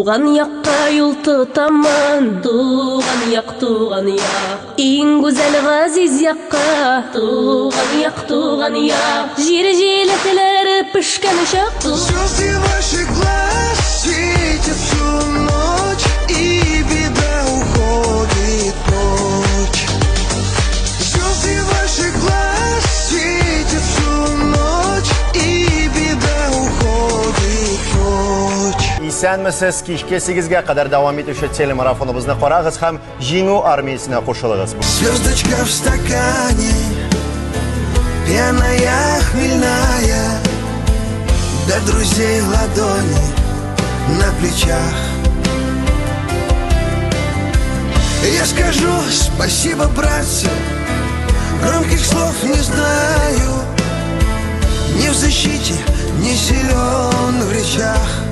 Туған яққа юл тұтамын, туған яқ. Ең güzel ғазиз яққа, туған яқ. Жер желетілері пішкен шақ. Звезды ваших глаз светят всю ночь, и беда уходит прочь. Звезды ваших глаз светят всю ночь, и беда уходит прочь. Исәнмесез, кичке 8-ге кадәр дәвам итүче телемарафоныбызны карагыз һәм Җиңү армиясенә кушылыгыз. Звездочка в стакане, пьяная, хмельная, для друзей ладони на плечах. Я скажу спасибо, братцы, громких слов не знаю, ни в защите, ни силен в речах.